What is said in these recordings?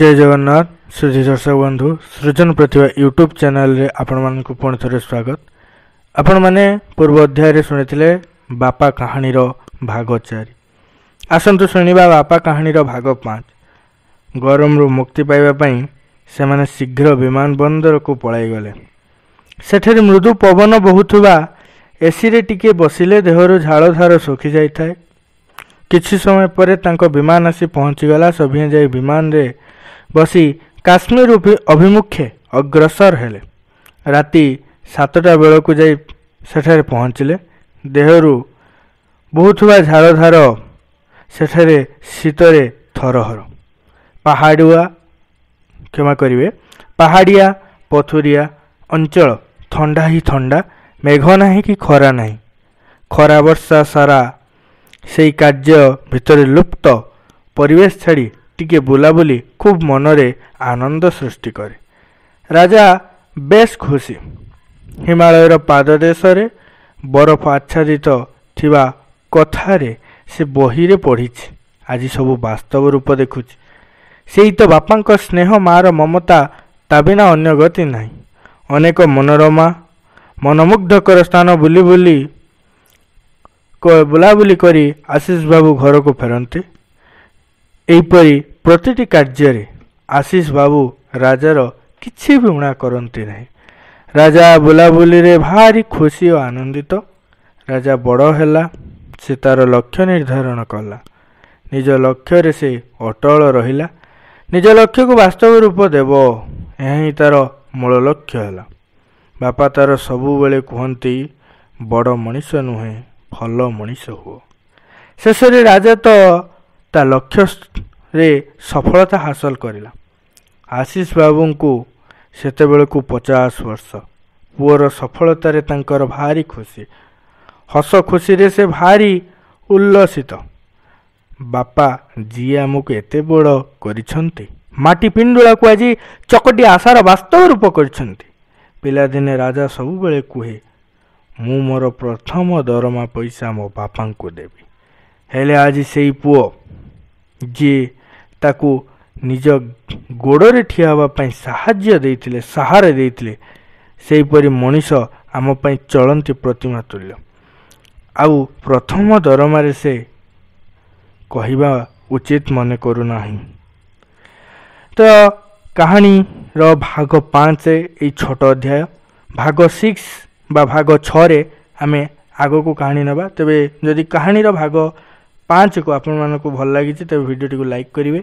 जय जगन्नाथ श्री दर्शक बंधु सृजन प्रतिभा यूट्यूब चैनल रे आपण मानक पुणी थे स्वागत। आपण माने पूर्व अध्याय शुणी बापा कहानी भाग 4। आसतु शुणा बापा कहानी भाग 5। गरम रु मुक्ति पाइबापी से माने शीघ्र विमान बंदर को पलाई गले। सेठे मृदु पवन बहुवा एसी रे टिके बसिले देहरु झाड़ धार सुखी जाए। किछि समय पर तांको विमान आसी पहुँचीगला। सभी जाई विमान रे बसी काश्मीर अभिमुखे अग्रसर हेले। राति 7टा बेलू जाई सेठारे पहुँचले। देहरु बहुथुवा झाड़धार सेठारे शीतरे थरहर। पहाड़ुआ क्षमा करिवे पहाड़िया पथुरिया अंचल ठंडा ही ठंडा, मेघ नाही कि खरा नाही। खरा वर्षा सारा सेई कार्य भितरे लुप्त परिवेश छाड़ी टिके बुलाबुली खूब मनरे आनंद सृष्टि करे। राजा बेस खुशी। हिमालयर पाददेश रे बरफ आच्छादित थिबा कथारे से बही रे पढ़ी। आज सब वास्तव रूप देखुची। सेई तो बापांक स्नेह मार ममता ता बिना अन्य गति नाही। अनेक मनोरमा मनमुग्धकर स्थान बुली बुली बुलाबुली करी आशीष बाबू घर को फेरते। एपरी प्रतिटी कार्य आशीष बाबू राजार किछि भी उणा करती नहीं। राजा बुलाबुली रे भारी खुशी और आनंदित। राजा बड़ हैला, से तार लक्ष्य निर्धारण कला। निज लक्ष्य रे से अटल रहिला। निज लक्ष्य को वास्तव रूप देव, यही तार मूल लक्ष्य है। बापा तार सबु बेले कहती बड़ मनीष नुहे भल मनीष हुओ। शेष राजा तो ता लक्ष्य रे सफलता हासिल करिला। आशीष बाबू को सेते बेले को 50 वर्ष। पुअर सफलता रे तांकर भारी खुशी, हस खुशी रे से भारी उल्लसित। बापा जी आमको एते बड़ करिसंती, माटी पिंडुला को आज चकटी आशार वास्तव रूप करिसंती। पिलादिने राजा सबु बेले कुहे मु मोर प्रथम दरमा पैसा मो बापा को देवी। हेले आज सेई पुओ जी ताकू निज गोड़े ठिया होगा साहाଯ୍य देइथिले, सहारा देइथिले, सेहीपरि मनीष आम पई चलंती प्रतिमा तुल्य। आउ प्रथम दरमारे से कहिबा उचित मने करू नाही। तो कहानी रो भाग 5 ए छोट अध्याय। भाग 6 बा भाग 6 रे आमे आगो को कहानी नबा। तबे जदि कहानी रो भाग 5 को आपण मानको भल लागि तबे वीडियो को लाइक करिवे,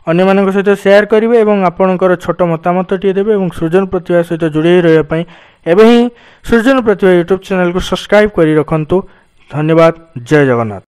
अन्य मानक सहित शेयर करिवे एवं आपणकर छोट मतामत टिए देबे एवं सृजन प्रतिभा सहित जोड़ी रहिबा पई एबे ही सृजन प्रतिभा यूट्यूब चैनल को सब्सक्राइब करि रखंतु। धन्यवाद। जय जगन्नाथ।